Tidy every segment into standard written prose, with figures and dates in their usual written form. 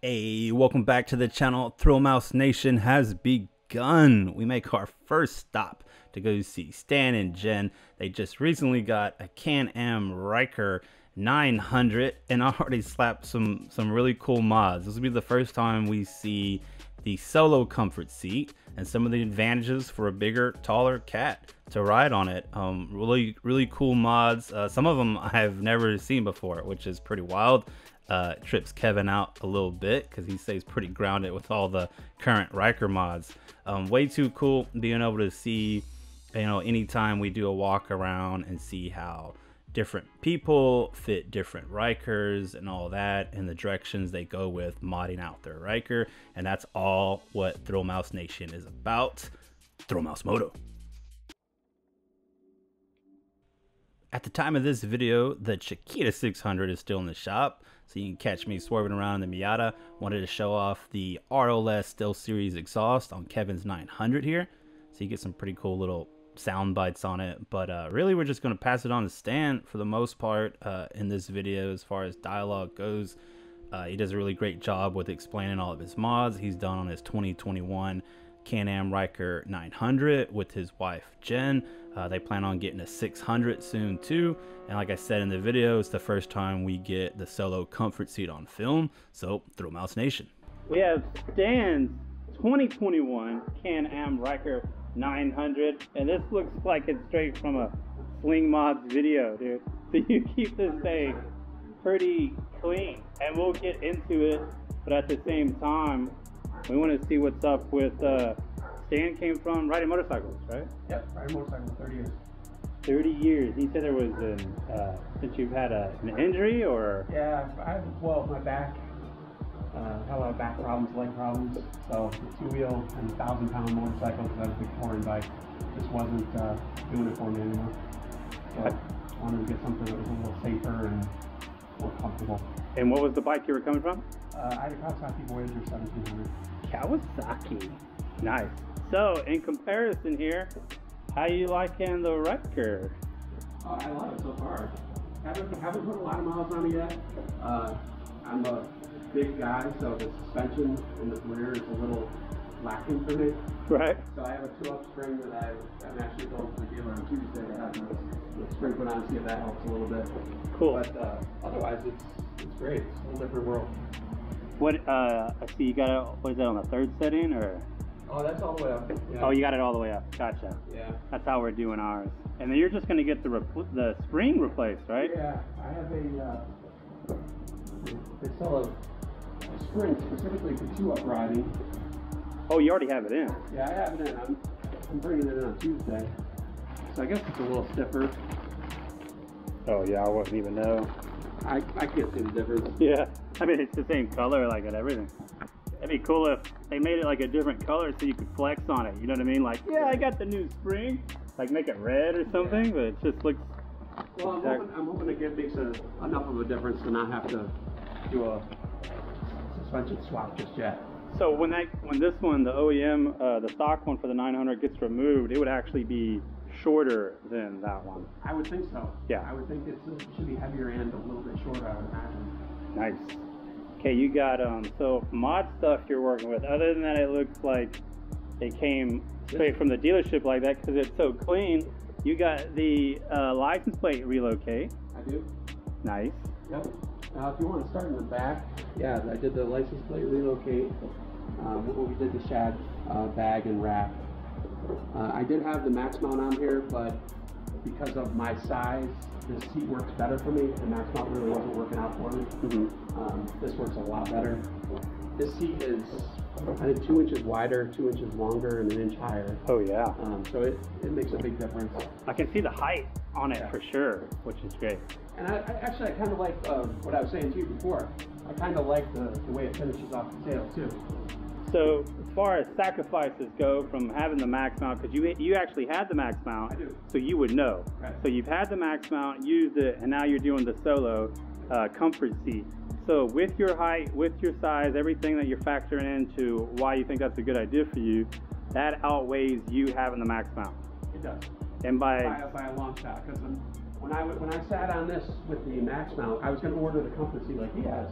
Hey, welcome back to the channel. ThrillMouse Nation has begun. We make our first stop to go see Stan and Jen. They just recently got a Can-Am Ryker 900 and already slapped some really cool mods. This will be the first time we see the solo comfort seat and some of the advantages for a bigger, taller cat to ride on it. Really cool mods. Some of them I've never seen before, which is pretty wild. Trips Kevin out a little bit because he stays pretty grounded with all the current Ryker mods. Way too cool being able to see, anytime we do a walk around and see how different people fit different Rykers and all that, and the directions they go with modding out their Ryker. And that's all what ThrillMouse Nation is about. ThrillMouseMoto. At the time of this video, the Chiquita 600 is still in the shop, so you can catch me swerving around in the Miata. Wanted to show off the RLS Stealth Series exhaust on Kevin's 900 here, so you get some pretty cool little sound bites on it. But really, we're just going to pass it on to Stan for the most part in this video as far as dialogue goes. He does a really great job with explaining all of his mods he's done on his 2021 Can-Am Ryker 900 with his wife Jen. They plan on getting a 600 soon too, and like I said in the video, it's the first time we get the solo comfort seat on film. So ThrillMouse Nation, we have Stan's 2021 Can-Am Ryker 900, and this looks like it's straight from a Sling Mods video, dude. So you keep this thing pretty clean, and we'll get into it, but at the same time we want to see what's up with Stan came from riding motorcycles, right? Yep, riding motorcycles 30 years. 30 years. He said there was since you've had an injury, or? Yeah, my back, had a lot of back problems, leg problems. So the two-wheel and 1,000-pound motorcycle, because I was a big touring bike, just wasn't doing it for me anymore. So I wanted to get something that was a little safer and more comfortable. And what was the bike you were coming from? I had a Kawasaki Voyager 1700. Kawasaki. Nice. So, in comparison here, how you liking the Ryker? Oh, I love it so far. Haven't put a lot of miles on it yet. I'm a big guy, so the suspension in the rear is a little lacking for me. Right. So I have a 2-up spring that I'm actually going to the dealer on Tuesday to have the spring put on, see if that helps a little bit. Cool. But otherwise, it's great. It's a whole different world. What, I see you got it, what is that, on the third setting, or? Oh, that's all the way up. Yeah. Oh, you got it all the way up. Gotcha. Yeah. That's how we're doing ours. And then you're just going to get the spring replaced, right? Yeah. I have they sell a spring specifically for 2-up riding. Oh, you already have it in? Yeah, I have it in. I'm bringing it in on Tuesday. So I guess it's a little stiffer. Oh, yeah, I wouldn't even know. I can't see the difference. Yeah. I mean, it's the same color, like, and everything. It'd be cool if they made it like a different color so you could flex on it. You know what I mean? Like, yeah, I got the new spring. Like, make it red or something, but it just looks... Well, I'm hoping it makes enough of a difference to not have to do a suspension swap just yet. So when this one, the OEM, the stock one for the 900 gets removed, it would actually be shorter than that one. I would think so. Yeah. I would think it should be heavier and a little bit shorter, I would imagine. Nice. Okay, you got so mod stuff you're working with. Other than that, it looks like they came straight from the dealership like that because it's so clean. You got the license plate relocate. I do. Nice. Yep. Now, if you want to start in the back, yeah, I did the license plate relocate. We did the shad bag and wrap. I did have the max mount on here, but because of my size, this seat works better for me. The max mount really wasn't working out for me. This works a lot better. This seat is, I think, 2 inches wider, 2 inches longer, and 1 inch higher. Oh yeah. So it makes a big difference. I can see the height on it for sure, which is great. And I kind of like what I was saying to you before. I kind of like the way it finishes off the tail too. So as far as sacrifices go from having the max mount, because you actually had the max mount, I do. So you would know. Right. So So you've had the max mount, used it, and now you're doing the solo comfort seat. So with your height, with your size, everything that you're factoring into why you think that's a good idea for you, that outweighs you having the max mount. it does. And by a long shot, because when I sat on this with the max mount, I was going to order the comfort seat like he has.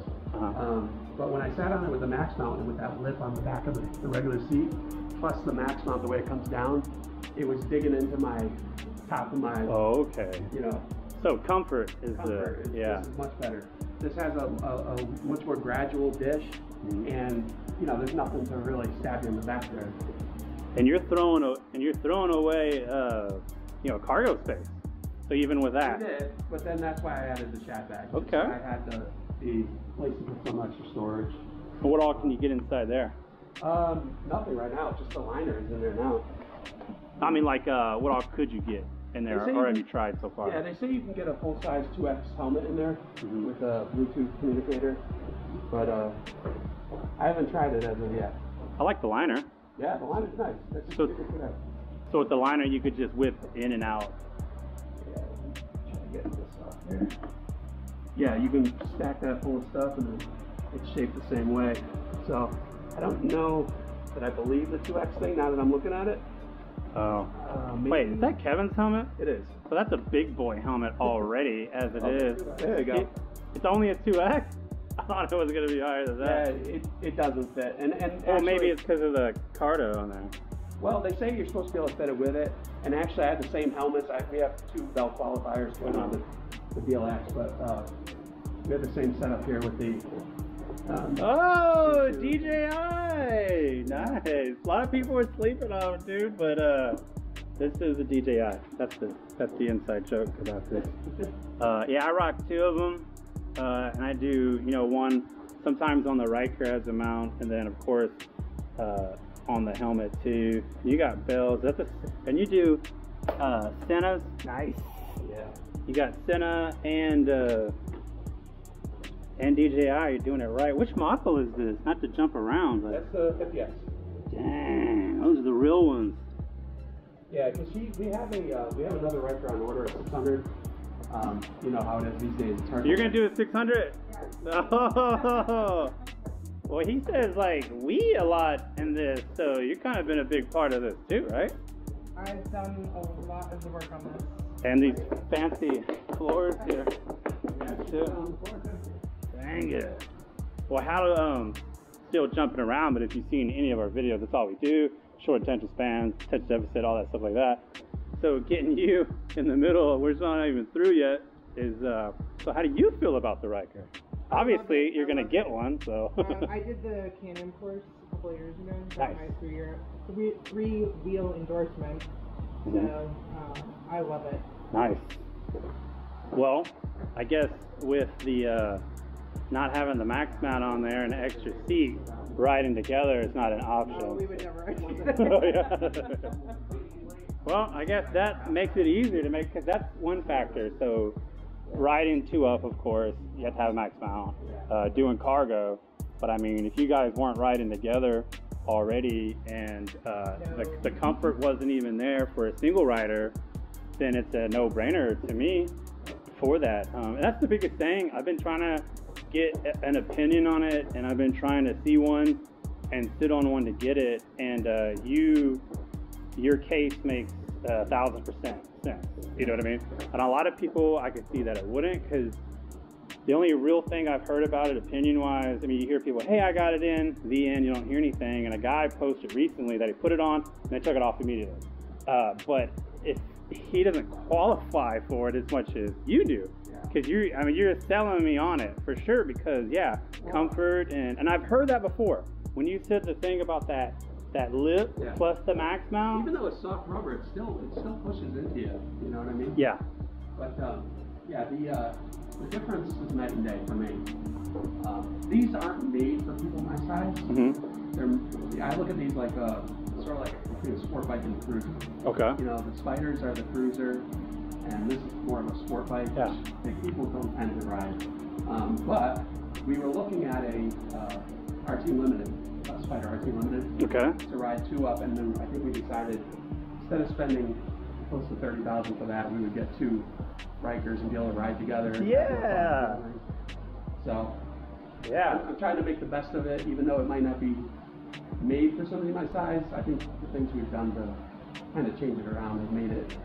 But when I sat on it with the max mount and with that lip on the back of the regular seat, plus the max mount, the way it comes down, it was digging into my top of my. Oh, okay. You know. So comfort is This is much better. This has a much more gradual dish, and you know, there's nothing to really stab you in the back there. And you're throwing away you know, cargo space. So even with that. I did, but then that's why I added the shad bag. Okay. I had the place to put some extra storage. And what all can you get inside there? Nothing right now. Just the liner is in there now. I mean, like, what all could you get in there, or have you tried so far? Yeah, they say you can get a full-size 2X helmet in there with a Bluetooth communicator, but I haven't tried it as of yet. I like the liner. Yeah, the liner's nice. That's just so with the liner, you could just whip in and out. Yeah, try to get this off here. Yeah, you can stack that full of stuff and then it's shaped the same way. So I don't know that I believe the 2X thing now that I'm looking at it. Oh. Wait, is that Kevin's helmet? It is. So that's a big boy helmet already, as it is. There you go. It's only a 2X? I thought it was going to be higher than that. Yeah, it doesn't fit. And well, actually, maybe it's because of the Cardo on there. Well, they say you're supposed to be able to fit it with it. And actually, I have the same helmets. We have 2 belt qualifiers going on the BLX, but we have the same setup here with the. Oh, DJI! Nice. A lot of people were sleeping on it, dude, but this is a DJI. That's the inside joke about this. Yeah, I rock 2 of them, and I do, you know, one sometimes on the Ryker as a mount, and then of course on the helmet too. You got bells. And you do Senna's. Nice. Yeah. You got Senna and DJI, you're doing it right. Which model is this? Not to jump around, but that's the FPS. Dang, those are the real ones. Yeah, because we have another Ryker on order at 600. You know how it is these days. It's hard. You're gonna do a 600? Oh, well, he says like we a lot in this, so you've kind of been a big part of this too, right? I've done a lot of the work on this. And these fancy floors here. Yeah, Dang it. Well, how to, still jumping around, but if you've seen any of our videos, that's all we do. Short attention spans, attention deficit, all that stuff like that. So getting you in the middle, we're not even through yet, is, so how do you feel about the Ryker? Obviously, you're going to get one, so. I did the Canon course a couple of years ago. Nice. My three-wheel endorsement. So, I love it. Nice. Well, I guess with the, not having the max mount on there and an extra seat, riding together is not an option. No, we would never ride Oh, yeah. Well, I guess that makes it easier to make, because that's one factor. So riding 2 up, of course, you have to have a max mount. Doing cargo, but I mean, if you guys weren't riding together already and the comfort wasn't even there for a single rider, then it's a no-brainer to me for that. And that's the biggest thing. I've been trying to get an opinion on it, and I've been trying to see one and sit on one to get it, and your case makes 1,000% sense. You know what I mean? And a lot of people, I could see that it wouldn't, because the only real thing I've heard about it opinion-wise, I mean, you hear people, hey, I got it in, the end, you don't hear anything, and a guy posted recently that he put it on, and they took it off immediately. But if he doesn't qualify for it as much as you do, because you're selling me on it for sure, because comfort, and I've heard that before. When you said the thing about that lip plus the max mount. Even though it's soft rubber, it still pushes into you. You know what I mean? Yeah. But the difference is night and day for me. These aren't made for people my size. Mm-hmm. I look at these like sort of like between a sport bike and a cruiser. Okay. You know, the Spiders are the cruiser, and this is more of a sport bike. Yeah. That people don't tend to ride. But we were looking at a RT Limited, Spider RT Limited. Okay. To ride 2 up, and then I think we decided instead of spending close to $30,000 for that, we would get 2 Rykers and be able to ride together. Yeah. So. Yeah. I'm trying to make the best of it, even though it might not be made for somebody my size. I think the things we've done to kind of change it around have made it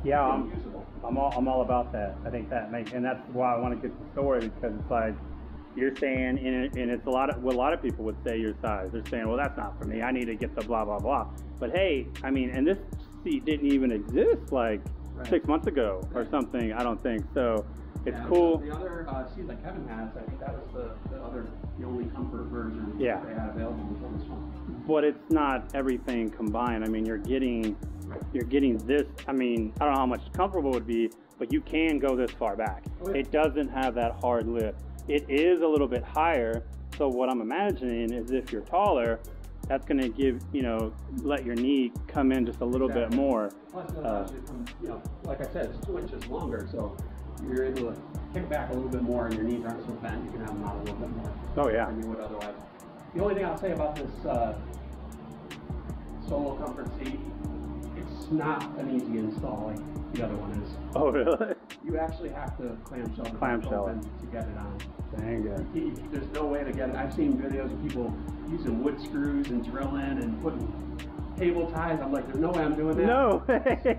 usable. I'm all about that. I think that makes, and that's why I want to get the story, because it's like, you're saying, and it's what a lot of people would say your size. They're saying, well, that's not for me. I need to get the blah, blah, blah. But hey, I mean, and this seat didn't even exist like 6 months ago or something, I don't think. So it's cool. The other seat that Kevin has, I think that was the only comfort version they had available before this one. But it's not everything combined. I mean, you're getting this. I mean, I don't know how much comfortable it would be, but you can go this far back. It doesn't have that hard lift. It is a little bit higher. So what I'm imagining is if you're taller, that's going to give, let your knee come in just a little bit more. Plus, it allows you from, like I said, it's 2 inches longer, so you're able to kick back a little bit more, and your knees aren't so bent. You can have them out a little bit more. Oh yeah. Than you would otherwise. The only thing I'll say about this solo comfort seat, it's not an easy install like the other one is. Oh really? You actually have to clamshell open to get it on. Dang it. There's no way to get it. I've seen videos of people using wood screws and drilling and putting cable ties. I'm like, there's no way I'm doing that. No way.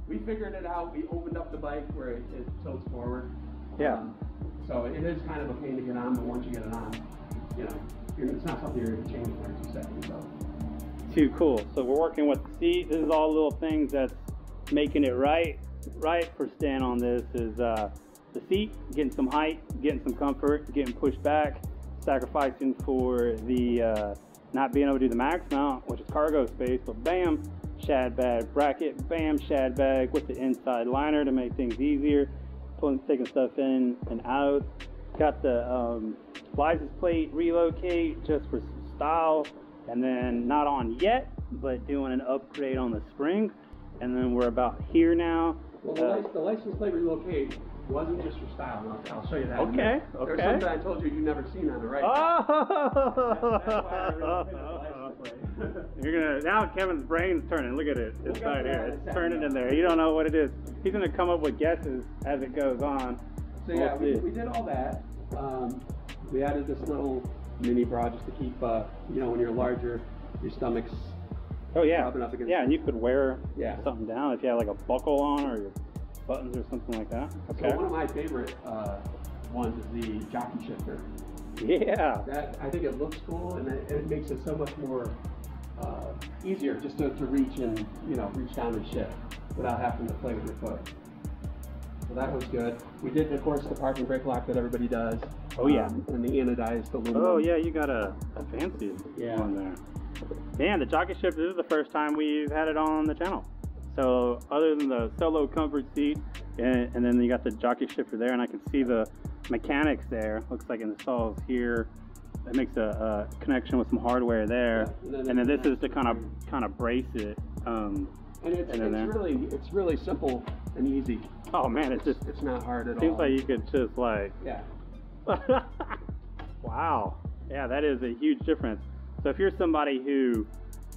We figured it out. We opened up the bike where it tilts forward. Yeah. So it is kind of a pain to get on, but once you get it on, it's not something you're going to change in 2 seconds. So. Too cool. So we're working with the seat. This is all little things that's making it right for Stan on this is the seat, getting some height, getting some comfort, getting pushed back, sacrificing for the not being able to do the max mount, which is cargo space, but bam, shad bag bracket, bam, shad bag with the inside liner to make things easier, taking stuff in and out. Got the license plate relocate just for style, and then not on yet, but doing an upgrade on the spring, and then we're about here now. Well, the license plate relocate wasn't just for style. I'll show you that. Okay. There's something I told you never seen on the right. Oh! That's why I relocated the license plate. You're gonna now Kevin's brain's turning. Look at it. It's right here. It's turning in there. You don't know what it is. He's gonna come up with guesses as it goes on. So yeah, we did all that. We added this little mini bra just to keep, when you're larger, your stomach's rubbing up against. Yeah, and you could wear something down if you had like a buckle on or your buttons or something like that. Okay. So one of my favorite ones is the Jockey shifter. Yeah. That I think it looks cool, and it makes it so much more easier just to reach and reach down and shift without having to play with your foot. So that was good. We did, of course, the parking brake lock that everybody does. Oh yeah. And the anodized aluminum. Oh yeah, you got a fancy one there. Yeah, the Jockey shifter. This is the first time we've had it on the channel. So other than the solo comfort seat, and then you got the Jockey shifter there, and I can see the mechanics there. Looks like it installs here. That makes a connection with some hardware there, and then this is to kind of brace it. And it's really simple and easy. Oh man, it's not hard at all. Seems like you could just like wow, yeah, that is a huge difference. So if you're somebody who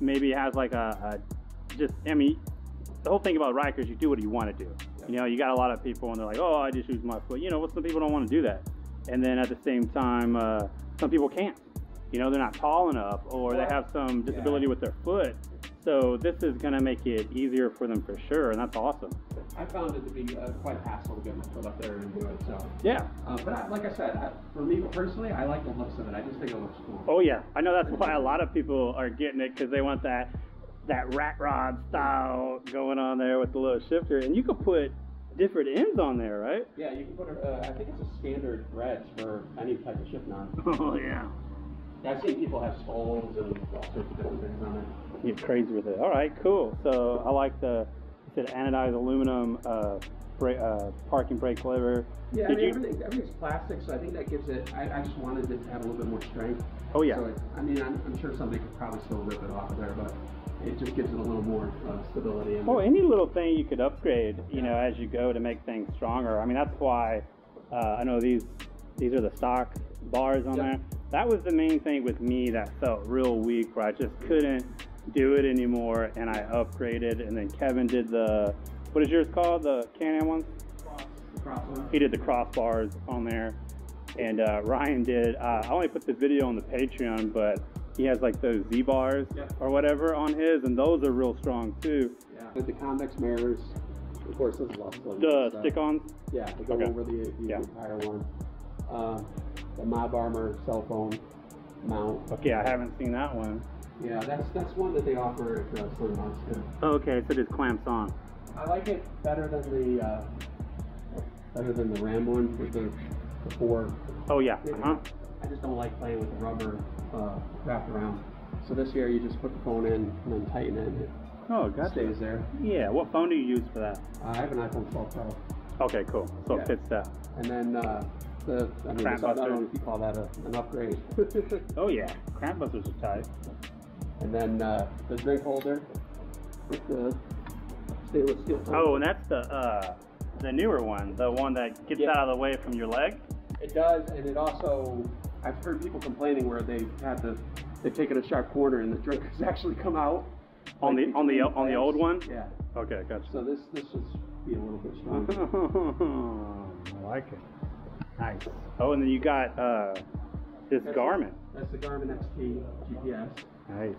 maybe has like the whole thing about Ryker is you do what you want to do. You got a lot of people and they're like, oh, I just use my foot. Some people don't want to do that. And then at the same time, some people can't. They're not tall enough, or they have some disability with their foot. So this is going to make it easier for them for sure, and that's awesome. I found it to be quite a hassle to get my foot up there and do it. So yeah. But like I said, for me personally, I like the looks of it. I just think it looks cool. Oh yeah, I know that's why a lot of people are getting it, because they want that rat rod style going on there with the little shifter, and you could put different ends on there, right? Yeah, you can put I think it's a standard threads for any type of shift knob. Oh yeah. I've seen people have skulls and all sorts of different things on it. Get crazy with it. All right, cool. So I like you said anodized aluminum parking brake lever. Yeah, everything's plastic, so I think that gives it. I just wanted it to have a little bit more strength. Oh yeah. So I'm sure somebody could probably still rip it off of there, but it just gives it a little more stability. Any little thing you could upgrade, as you go to make things stronger. I mean, that's why I know these are the stock bars on there. That was the main thing with me that felt real weak, where I just couldn't do it anymore, and I upgraded. And then Kevin did what is yours called? The Can-Am ones? Crossbar. He did the crossbars on there, and Ryan did. I only put the video on the Patreon, but he has like those Z-bars or whatever on his, and those are real strong too. Yeah. With the convex mirrors, of course, this is less the stick-ons. Yeah, to go over the entire one. the Mob Armor cell phone mount. Okay, I haven't seen that one. Yeah, that's one that they offer at ThrillMouseMoto too. Okay, so it just clamps on. I like it better than the Ram one with the 4. Oh yeah. I just don't like playing with the rubber wrapped around. So this here, you just put the phone in and then tighten it. And Oh, it gotcha. stays there. Yeah. What phone do you use for that? I have an iPhone 12 Pro. Okay, cool. So Yeah. it fits that. And then I Cramp don't buster. know if you call that an upgrade. Oh yeah, cramp busters are tight. And then the drink holder with the stainless steel. Oh, and that's the newer one, the one that gets out of the way from your leg. It does, and it also, I've heard people complaining where they've taken a sharp corner and the drink has actually come out. On like the between the old one. Yeah. Okay, gotcha. So this should be a little bit stronger. I like it. Nice. Oh, and then you got this Garmin. That's the Garmin XT GPS. Nice.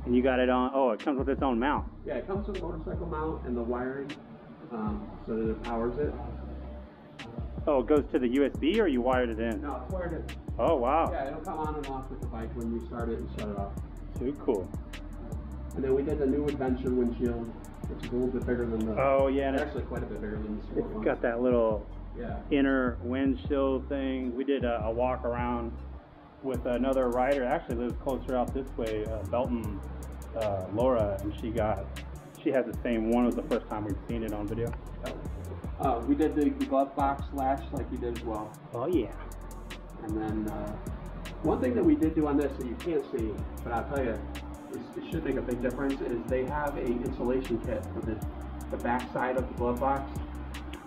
And you got it on. Oh, it comes with its own mount. Yeah, it comes with a motorcycle mount and the wiring, so that it powers it. Oh, it goes to the USB, or you wired it in? No, it's wired in. Oh, wow. Yeah, it'll come on and off with the bike when you start it and shut it off. Too cool. And then we did the new Adventure windshield, which is a little bit bigger than the. Oh yeah, and It's actually quite a bit bigger than the sport it's one. got that little Yeah. inner windshield thing. We did a walk around with another rider. Actually lives closer out this way, Belton, Laura, and she has the same one. It was the first time we've seen it on video. We did the glove box latch like you did as well. Oh yeah. And then one thing that we did do on this that you can't see, but I'll tell you, it should make a big difference, is they have a insulation kit for the back side of the glove box.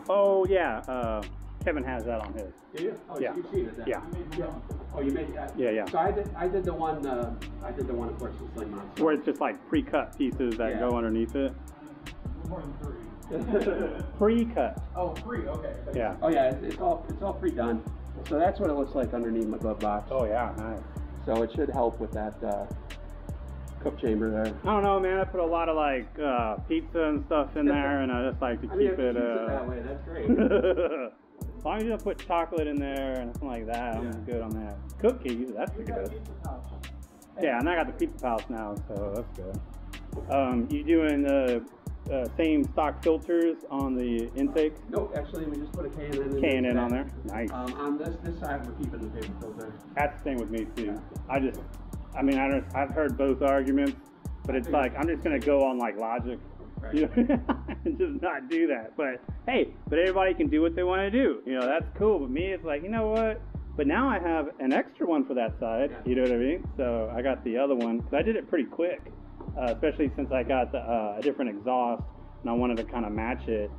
Oh yeah. Kevin has that on his. Do you? Oh, Yeah. you've seen it then? Yeah. Oh, you made that? Yeah, yeah. So I did the one, of course, the sling mount. Where it's just like pre-cut pieces that go underneath it. More than 3. Pre-cut. Oh, 3, okay. Yeah. Oh yeah, it's all pre-done. So that's what it looks like underneath my glove box. Oh yeah, nice. So it should help with that cook chamber there. I don't know, man. I put a lot of like pizza and stuff in there, and I just like to keep If you it. use it that way, that's great. As long as you don't put chocolate in there and something like that, I'm good on that. Cookies, that's good. Yeah, and I got the pizza pouch now, so that's good. You doing the same stock filters on the intake? Nope, actually we just put a K&N in. K&N on there? Nice. On this side we're keeping the paper filter. That's the same with me too. I've heard both arguments, but it's like, I'm just going to go on like logic. Right. You know, and just not do that. But hey, everybody can do what they want to do. You know, that's cool. But me, it's like, you know what? But now I have an extra one for that side. You know what I mean? So I got the other one. 'Cause I did it pretty quick, especially since I got a different exhaust and I wanted to kind of match it.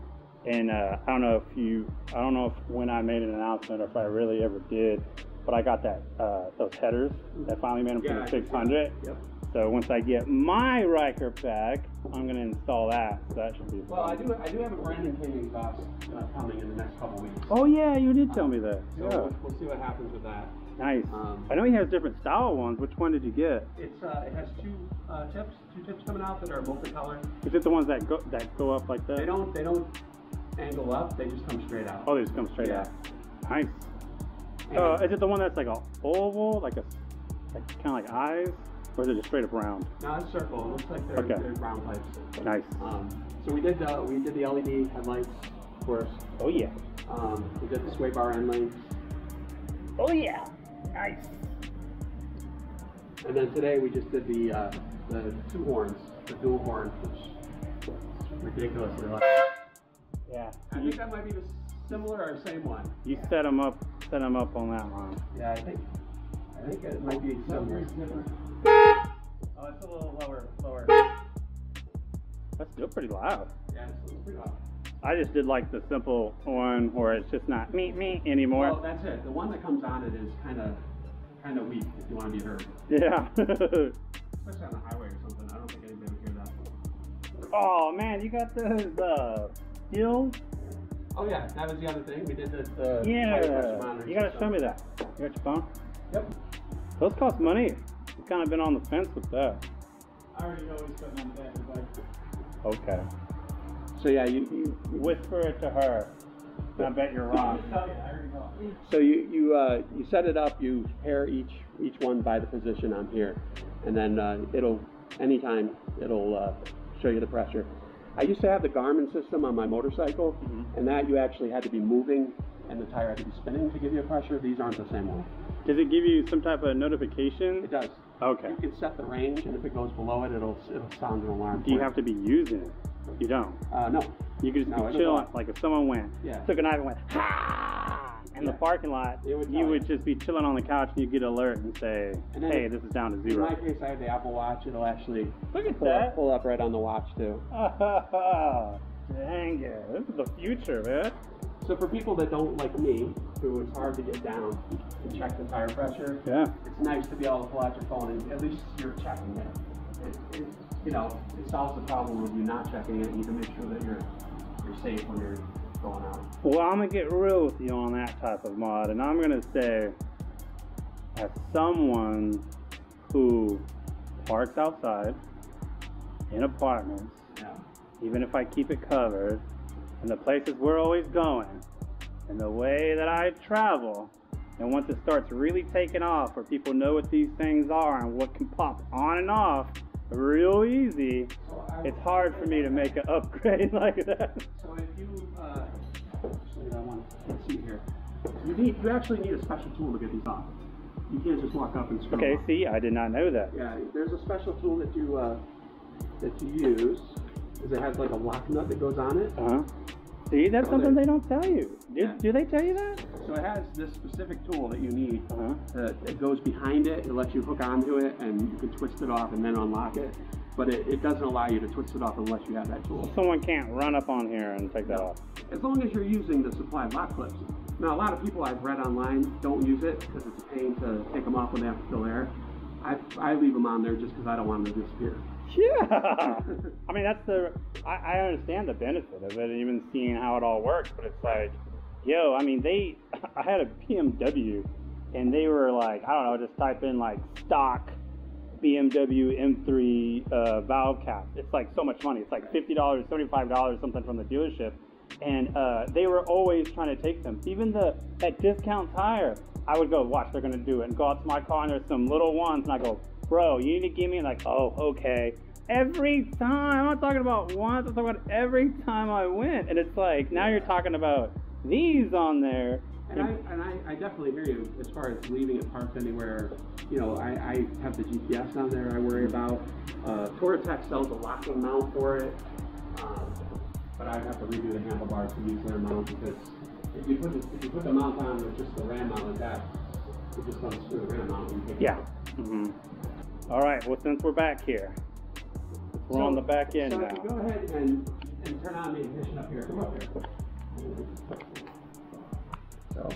And I don't know if when I made an announcement or if I really ever did, but I got that those headers that finally made them for the 600. Yep. So once I get my Ryker back, I'm gonna install that. So that should be fun. Well, I do have a Brandon King exhaust coming in the next couple weeks. Oh yeah, you did tell me that. So Yeah. we'll see what happens with that. Nice. I know he has different style ones. Which one did you get? It has two tips coming out that are multicolored. Is it the ones that go up like that? They don't angle up. They just come straight out. Oh, they just come straight out. Nice. And- Is it the one that's like a oval, like kind of like eyes, or is it just straight up round? No, it's circle. It looks like they're round pipes. Nice. So we did the LED headlights, of course. Oh yeah. We did the sway bar end length. Oh yeah. Nice. And then today we just did the two horns, the dual horn, which is ridiculously loud. Yeah. I think that might be the similar or same one. You set them up on that one. Yeah, I think it might be similar. Oh, it's a little lower. That's still pretty loud. Yeah, it's pretty loud. I just did like the simple one where it's just not me anymore. Well, that's it. The one that comes on it is kind of weak if you want to be heard. Yeah. Especially on the highway or something. I don't think anybody would hear that. Oh man, you got those skills? Oh yeah, that was the other thing. We did this. Yeah. You gotta show me that. You got your phone? Yep. Those cost money. I've kind of been on the fence with that. I already know he's putting on the back of the bike. Okay. So yeah, you Whisper it to her. I bet you're wrong. I already know. So you set it up. You pair each one by the position on here, and then anytime it'll show you the pressure. I used to have the Garmin system on my motorcycle, and that you actually had to be moving, and the tire had to be spinning to give you a pressure. These aren't the same way. Does it give you some type of notification? It does. Okay. You can set the range, and if it goes below it, it'll sound an alarm. Do you have to be using it? You don't. No. You could just be chilling. Like if someone took a knife and went ha in the parking lot, you would just be chilling on the couch and you get an alert and say, hey, this is down to 0. In my case, I have the Apple Watch. It'll actually pull up right on the watch too. Dang it! This is the future, man. So for people that don't like me, who it's hard to get down and check the tire pressure, it's nice to be able to pull out your phone and at least you're checking it. It solves the problem of you not checking it, and you can make sure that you're safe when you're going out. Well, I'm gonna get real with you on that type of mod, and I'm gonna say, as someone who parks outside in apartments, even if I keep it covered, and the places we're always going, and the way that I travel, and once it starts really taking off, where people know what these things are and what can pop on and off real easy, it's hard for me to make an upgrade like that. So if you, actually I want to see here, you actually need a special tool to get these off. You can't just walk up and screw them off. See, I did not know that. Yeah, there's a special tool that you use, because it has like a lock nut that goes on it. See, that's something they don't tell you. Do they tell you that? So it has this specific tool that you need. It goes behind it. It lets you hook onto it, and you can twist it off and then unlock it. But it doesn't allow you to twist it off unless you have that tool. Someone can't run up on here and take that off. As long as you're using the supplied lock clips. Now, a lot of people I've read online don't use it because it's a pain to take them off when they have to fill air. I leave them on there just because I don't want them to disappear. Yeah, I mean I understand the benefit of it and even seeing how it all works, but it's like, yo, I mean I had a BMW and they were like, I don't know, just type in like stock BMW M3 valve cap. It's like so much money. It's like $50, $75, something from the dealership, and they were always trying to take them. Even at discount tire, I would go, watch, they're gonna do it, and go out to my car and there's some little ones, and I go, bro, you need to give me, like, oh, okay. Every time, I'm not talking about once, I'm talking about every time I went. And it's like, now you're talking about these on there. And I definitely hear you as far as leaving it parked anywhere. I have the GPS on there I worry about. Touratech sells a locking mount for it. But I have to redo the handlebars to use their mount, because if you put the mount on with just the ram mount like that, you just unscrew the ram mount and you take it out. All right, well, since we're back here, we're on the back end now. Go ahead and turn on the ignition up here. Come up here. So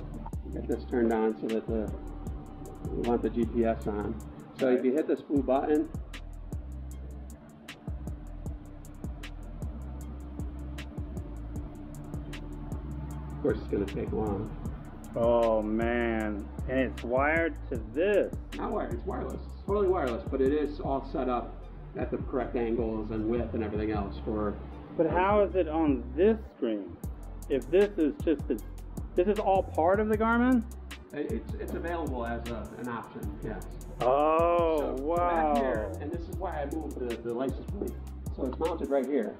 get this turned on so that we want the GPS on. So if you hit this blue button, of course it's going to take long. Oh man, and it's wired to this. Not wired, it's wireless. It's totally wireless, but it is all set up at the correct angles and width and everything else for... But how is it on this screen? If this is just this is all part of the Garmin? It's available as an option, yes. Oh, so wow. Back here, and this is why I moved the license plate. So it's mounted right here.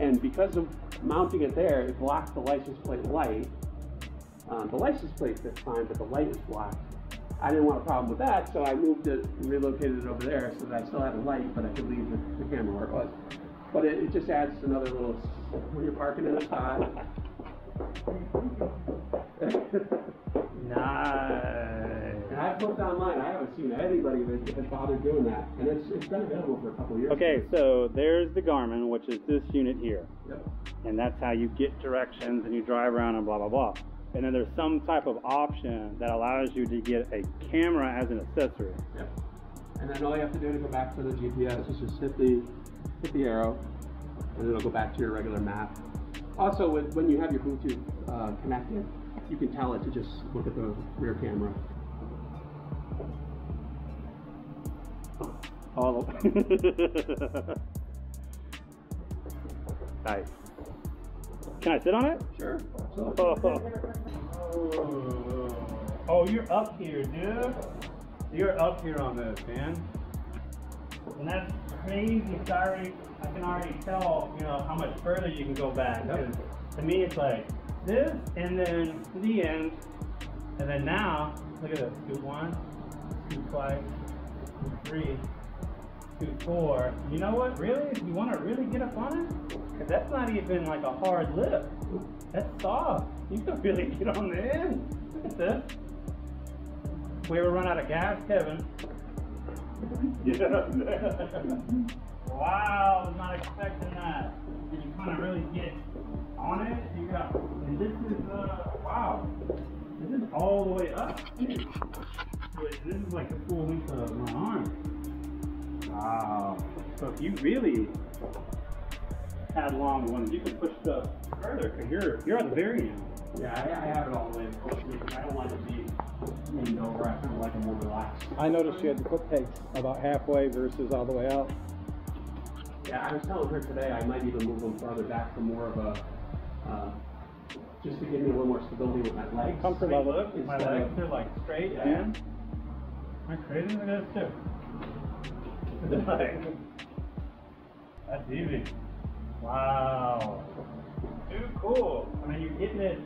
And because of mounting it there, it blocks the license plate light. The license plate fits fine, but the light is blocked. I didn't want a problem with that, so I moved it and relocated it over there so that I still had a light, but I could leave the camera where it was. But it just adds another little, when you're parking in a spot. Nice. And I've looked online, I haven't seen anybody that has bothered doing that. And it's been available for a couple of years. Okay, so there's the Garmin, which is this unit here. Yep. And that's how you get directions and you drive around and blah, blah, blah. And then there's some type of option that allows you to get a camera as an accessory. Yep. And then all you have to do to go back to the GPS is just hit the arrow, and it'll go back to your regular map. Also, when you have your Bluetooth connected, you can tell it to just look at the rear camera. All nice. Can I sit on it? Sure. Oh, you're up here, dude. You're up here on this, man. And that's crazy. I can already tell, you know, how much further you can go back. Yep. To me, it's like this, and then to the end, and then now, look at this. Scoot 1, scoot twice, scoot 3, scoot 4. You know what? Really, if you want to really get up on it, because that's not even like a hard lift. That's soft. You can really get on the end. Look at this. If we ever run out of gas, Kevin. Yeah. Wow, I was not expecting that. Did you kind of really get on it? You got, and this is, wow. This is all the way up. This is like the full length of my arm. Wow. So if you really had long ones, you can push stuff further because you're at the very end. Yeah, I have it all the way. I don't want it to be leaned over. I kind of like it more relaxed. I noticed you had to put pegs about halfway versus all the way out. Yeah, I was telling her today I might even move them farther back for more of a, just to give me a little more stability with my legs. Comfort level. Look, my legs are like straight, yeah. man. Am I crazy? Look at this too. That's easy. Wow. Too cool. I mean, you're getting it,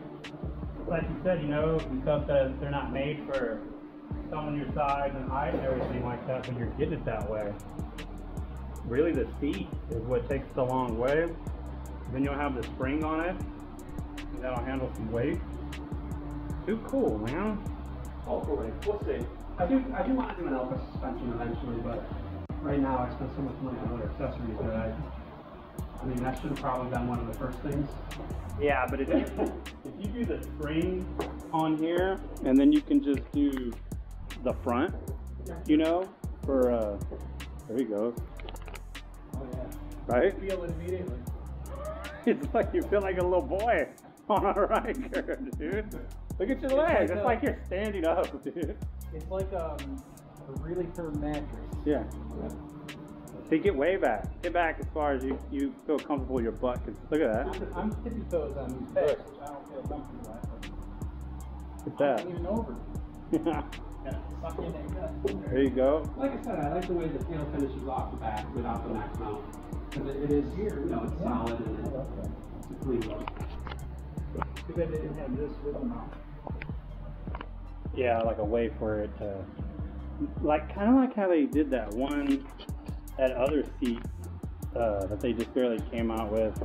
like you said, you know, and stuff that they're not made for someone your size and height and everything like that, but you're getting it that way. Really, the seat is what takes it a long way. Then you'll have the spring on it, and that'll handle some weight. Too cool, man. Hopefully, we'll see. I do want to do an Elvis suspension eventually, but right now I spent so much money on other accessories that I mean, that should have probably been one of the first things. Yeah, but if you do the spring on here, and then you can just do the front, you know, for there you go. Oh yeah. Right? I feel it immediately. It's like you feel like a little boy on a Ryker, dude. Look at your legs. It's like you're standing up, dude. It's like a really firm mattress. Yeah. So get way back. Get back as far as you feel comfortable with your butt. Cause look at that. I'm tippy toes on these pegs, which I don't feel comfortable at. Look at that. I don't even over. Yeah. Suck in that gut. There you go. Like I said, I like the way the tail finishes off the back without the max mount. Because it is, you know, it's solid and it's a clean look. Too bad they didn't have this with them out. Yeah, like a way for it to, like, kind of like how they did that other seat that they just barely came out with.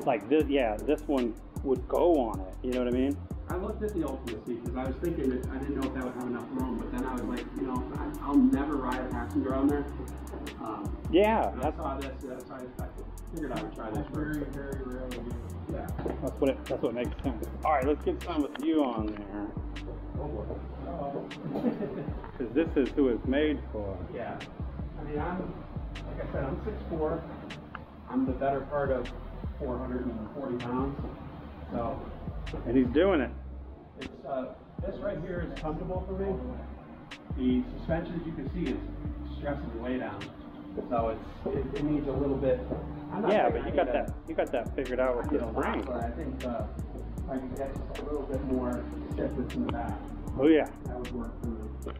Like this, yeah, this one would go on it. You know what I mean? I looked at the Ultimate seat because I was thinking that I didn't know if that would have enough room, but then I was like, you know, I'll never ride a passenger on there. Yeah, I saw this, so I figured I would try this first. Very rarely. Yeah. that's what makes sense. All right, let's get some with you on there, because this is who it's made for. Yeah. I mean, like I said, I'm 6'4". I'm the better part of 440 pounds. So. And he's doing it. It's this right here is comfortable for me. The suspension, as you can see, is stresses the way down. So it needs a little bit. Yeah, but you got that figured out with the spring. But I think I can get just a little bit more stiffness in the back. Oh yeah. That would work for me.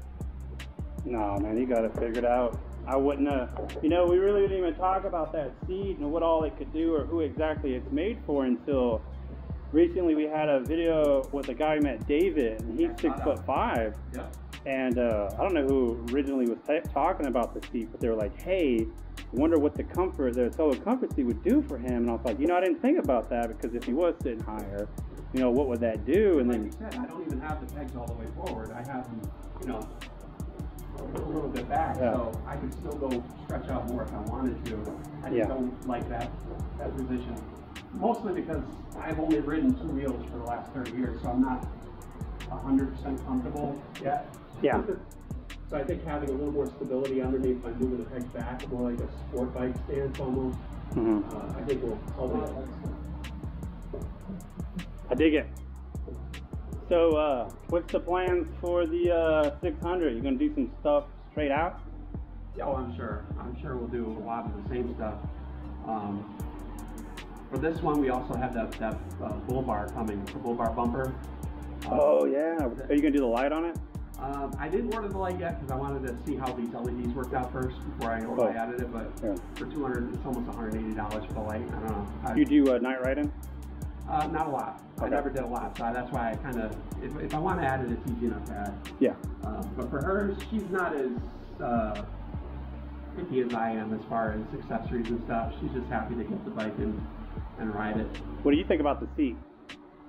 No, man, you got it figured out. I wouldn't have. You know, we really didn't even talk about that seat and what all it could do or who exactly it's made for until recently. We had a video with a guy we met, David, and he's 6'5". Yep. And I don't know who originally was talking about the seat, but they were like, "Hey, I wonder what the total comfort seat would do for him." And I was like, you know, I didn't think about that because if he was sitting higher, you know, what would that do? And like then you said, I don't even have the pegs all the way forward. I have them, you know, a little bit back, so I could still go stretch out more if I wanted to. I just don't like that position. Mostly because I've only ridden 2 wheels for the last 30 years, so I'm not 100% comfortable yet. Yeah. So I think having a little more stability underneath by moving the pegs back, more like a sport bike stance almost, I think will help me. I dig it. So, what's the plans for the 600? You gonna do some stuff straight out? Yeah, oh, I'm sure. I'm sure we'll do a lot of the same stuff. For this one, we also have that bull bar coming, the bull bar bumper. Oh yeah, are you gonna do the light on it? I didn't order the light yet because I wanted to see how these LEDs worked out first before I added it. But for $200, it's almost $180 for the light. I don't know. You do night riding? Not a lot. Okay. I never did a lot, so that's why I kind of, if I want to add it, it's easy enough to add. Yeah. But for her, she's not as picky as I am as far as accessories and stuff. She's just happy to get the bike and ride it. What do you think about the seat?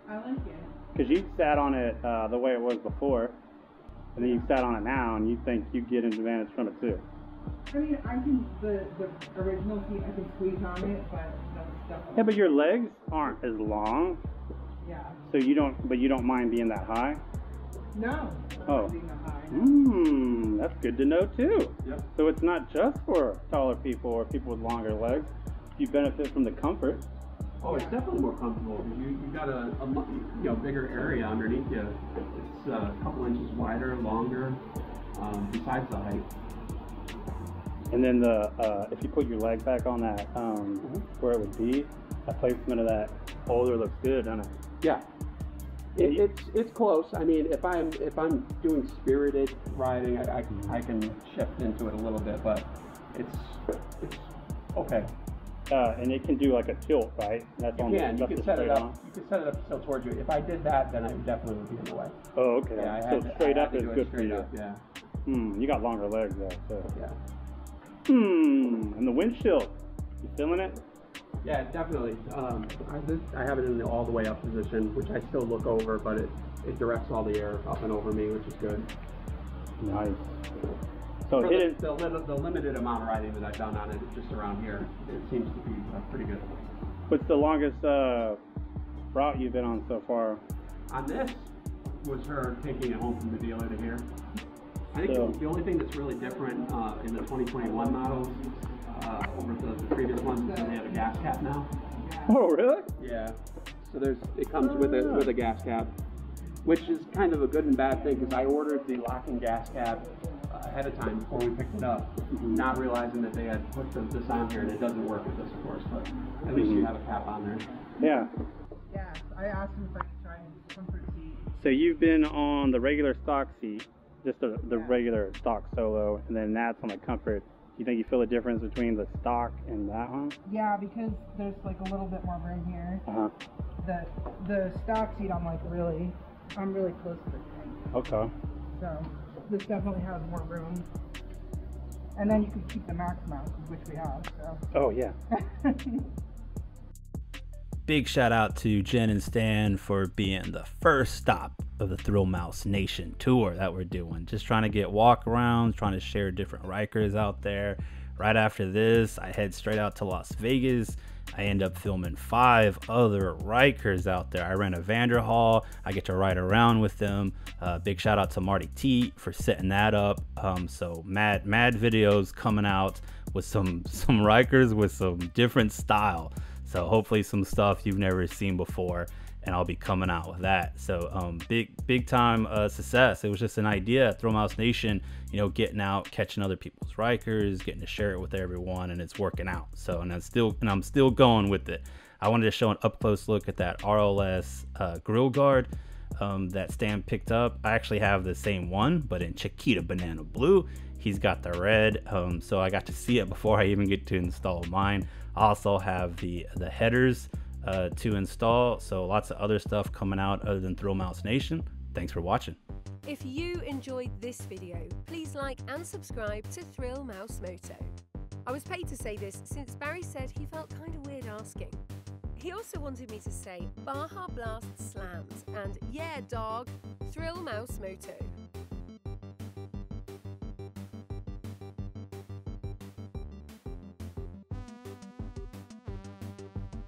I like it. Because you sat on it the way it was before, and then you sat on it now, and you think you get an advantage from it too. I mean, I can, the original seat, I can squeeze on it, but that's definitely... Yeah, but your legs aren't as long, Yeah. so you don't mind being that high? No. Oh. Being a high. That's good to know too. Yep. So it's not just for taller people or people with longer legs. You benefit from the comfort. Oh, it's definitely more comfortable. You got a bigger area underneath you. It's a couple inches wider, longer, besides the height. And then if you put your leg back on that where it would be, a placement of that holder looks good, doesn't it? Yeah. It's close. I mean, if I'm doing spirited riding, I can shift into it a little bit, but it's okay. And it can do like a tilt, right? That's You can set it up. You can set it up to tilt towards you. If I did that, then I definitely would be in the way. Oh, okay. Yeah, so straight up is good for you. Up, yeah. You got longer legs though. So. Yeah. And the windshield, you feeling it? Yeah, definitely. I have it in the all the way up position, which I still look over, but it directs all the air up and over me, which is good. Nice. So For hidden. the limited amount of riding that I've done on it, just around here, it seems to be pretty good. What's the longest route you've been on so far? On this was her taking it home from the dealer to here. I think the only thing that's really different in the 2021 models over the previous ones is that they have a gas cap now. Oh, really? Yeah. So it comes with a gas cap, which is kind of a good and bad thing because I ordered the locking gas cap ahead of time before we picked it up, not realizing that they had put this on here, and it doesn't work with this, of course, but at least you have a cap on there. Yeah. Yes, I asked him if I could try his comfort seat. So you've been on the regular stock seat, just the regular stock solo, and then that's on the comfort. You think you feel the difference between the stock and that one? Yeah, because there's like a little bit more room here. The stock seat, I'm really close to the thing. Okay. So this definitely has more room. And then you can keep the max mount, which we have. So. Oh yeah. Big shout out to Jen and Stan for being the first stop of the ThrillMouse Nation tour that we're doing. Just trying to get walk arounds, trying to share different Rykers out there. Right after this, I head straight out to Las Vegas. I end up filming 5 other Rykers out there. I rent a Vanderhall. I get to ride around with them. Big shout out to Marty T for setting that up. So mad videos coming out with some Rykers with some different style. So hopefully some stuff you've never seen before, and I'll be coming out with that. So big time success. It was just an idea. ThrillMouse Nation, getting out, catching other people's Rykers, getting to share it with everyone, and it's working out. So I'm still going with it. I wanted to show an up close look at that RLS grill guard that Stan picked up. I actually have the same one, but in Chiquita Banana Blue. He's got the red, so I got to see it before I even get to install mine. I also have the headers to install, so lots of other stuff coming out other than ThrillMouse Nation. Thanks for watching. If you enjoyed this video, please like and subscribe to ThrillMouseMoto. I was paid to say this since Barry said he felt kind of weird asking. He also wanted me to say Baja Blast slams and yeah dog, ThrillMouseMoto.